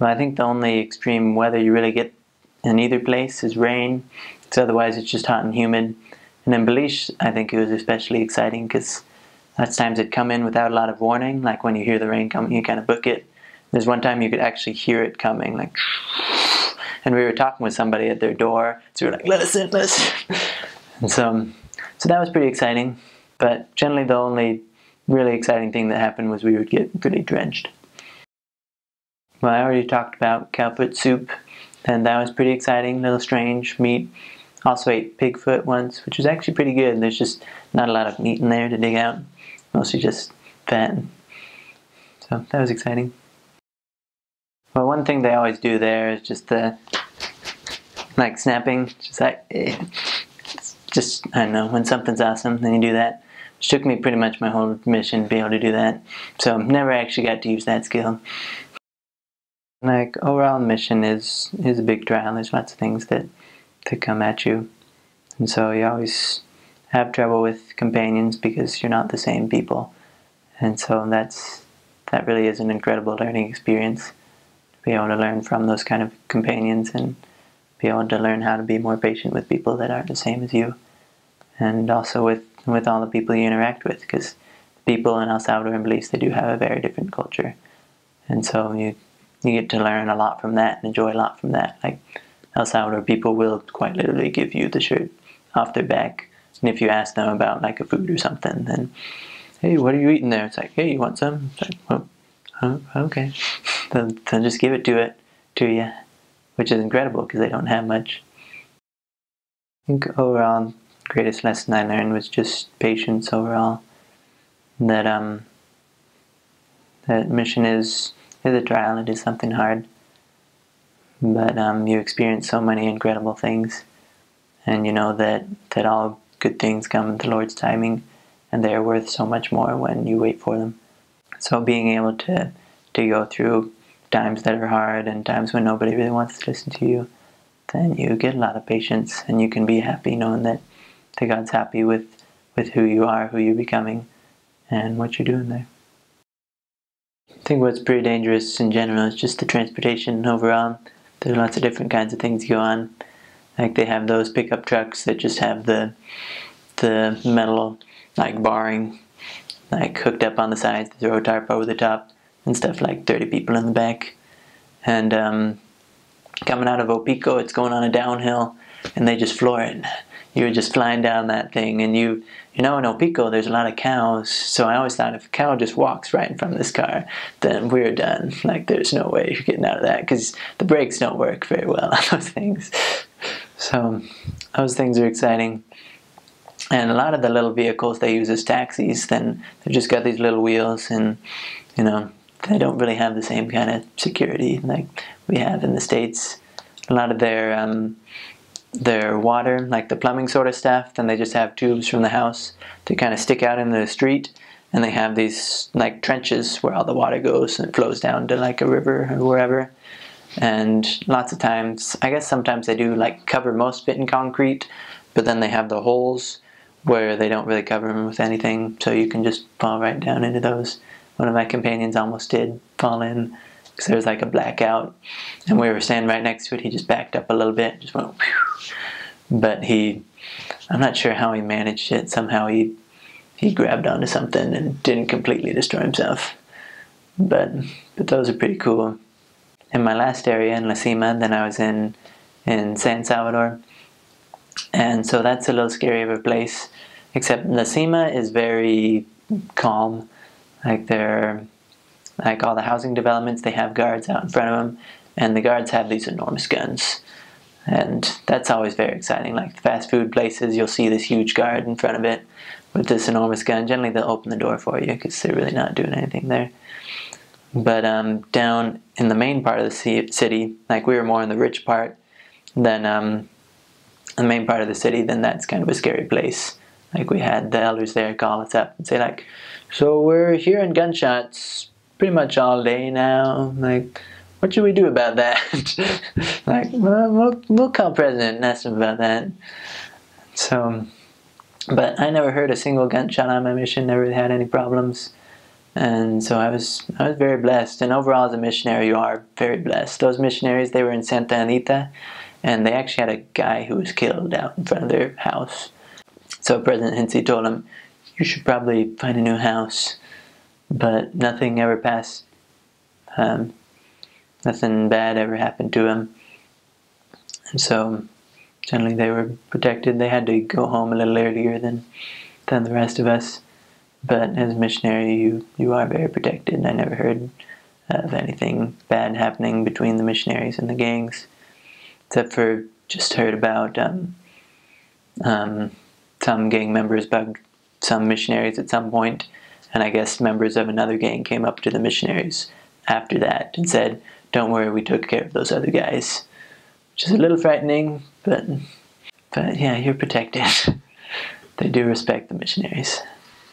But I think the only extreme weather you really get in either place is rain. So otherwise it's just hot and humid. And in Belize, I think it was especially exciting because lots of times it'd come in without a lot of warning. Like when you hear the rain coming, you kind of book it. There's one time you could actually hear it coming, like, and we were talking with somebody at their door, so we were like, let us in, let us in. And so that was pretty exciting. But generally the only really exciting thing that happened was we would get really drenched. Well, I already talked about cowfoot soup, and that was pretty exciting, a little strange meat. Also ate pigfoot once, which was actually pretty good. There's just not a lot of meat in there to dig out, mostly just fat. So that was exciting. Well, one thing they always do there is just the, like, snapping, just like, it's just, I don't know, when something's awesome, then you do that. Which took me pretty much my whole mission to be able to do that. So never actually got to use that skill. Like, overall mission is a big trial. There's lots of things that come at you. And so you always have trouble with companions because you're not the same people. And so that really is an incredible learning experience. To be able to learn from those kind of companions and be able to learn how to be more patient with people that aren't the same as you. And also with all the people you interact with, because people in El Salvador and Belize, they do have a very different culture. And so you get to learn a lot from that and enjoy a lot from that. Like, El Salvador people will quite literally give you the shirt off their back. And if you ask them about like a food or something, then, hey, what are you eating there? It's like, hey, you want some? It's like, well, okay. They'll just give it to you, which is incredible because they don't have much. I think overall, the greatest lesson I learned was just patience overall. That mission is a trial. It is something hard. But you experience so many incredible things, and you know that all good things come in the Lord's timing, and they are worth so much more when you wait for them. So being able to go through times that are hard and times when nobody really wants to listen to you, then you get a lot of patience, and you can be happy knowing that God's happy with who you are, who you're becoming, and what you're doing there. I think what's pretty dangerous in general is just the transportation overall. There's lots of different kinds of things go on. Like they have those pickup trucks that just have the metal like barring like hooked up on the sides, they throw a tarp over the top and stuff, like 30 people in the back. And coming out of Opico, it's going on a downhill and they just floor it. You're just flying down that thing, and you know in Opico there's a lot of cows, so I always thought if a cow just walks right in front of this car, then we're done. Like there's no way you're getting out of that because the brakes don't work very well on those things. So those things are exciting. And a lot of the little vehicles they use as taxis, then they've just got these little wheels, and you know they don't really have the same kind of security like we have in the States. A lot of their water, like the plumbing sort of stuff, then they just have tubes from the house to kind of stick out into the street, and they have these like trenches where all the water goes and it flows down to like a river or wherever. And lots of times, I guess sometimes they do like cover most of it in concrete, but then they have the holes where they don't really cover them with anything, so you can just fall right down into those. One of my companions almost did fall in because there was like a blackout, and we were standing right next to it. He just backed up a little bit, just went whew. But I'm not sure how he managed it. Somehow he grabbed onto something and didn't completely destroy himself. But those are pretty cool. In my last area in La Cima, then I was in San Salvador, and so that's a little scary of a place. Except La Cima is very calm. Like all the housing developments, they have guards out in front of them, and the guards have these enormous guns. And that's always very exciting. Like the fast food places, you'll see this huge guard in front of it with this enormous gun. Generally they'll open the door for you because they're really not doing anything there. But down in the main part of the city, like we were more in the rich part than the main part of the city, then that's kind of a scary place. Like we had the elders there call us up and say like, so we're hearing gunshots pretty much all day now. Like, what should we do about that? Like, well, we'll call President and ask him about that. So, but I never heard a single gunshot on my mission. Never really had any problems. And so I was very blessed. And overall, as a missionary, you are very blessed. Those missionaries, they were in Santa Anita, and they actually had a guy who was killed out in front of their house. So President Hinckley told him, "You should probably find a new house." But nothing ever passed. Nothing bad ever happened to him. And so generally they were protected. They had to go home a little earlier than the rest of us. But as a missionary, you are very protected. I never heard of anything bad happening between the missionaries and the gangs, except for just heard about some gang members bugged some missionaries at some point, and I guess members of another gang came up to the missionaries after that and said, "Don't worry, we took care of those other guys," which is a little frightening, but yeah, you're protected. They do respect the missionaries.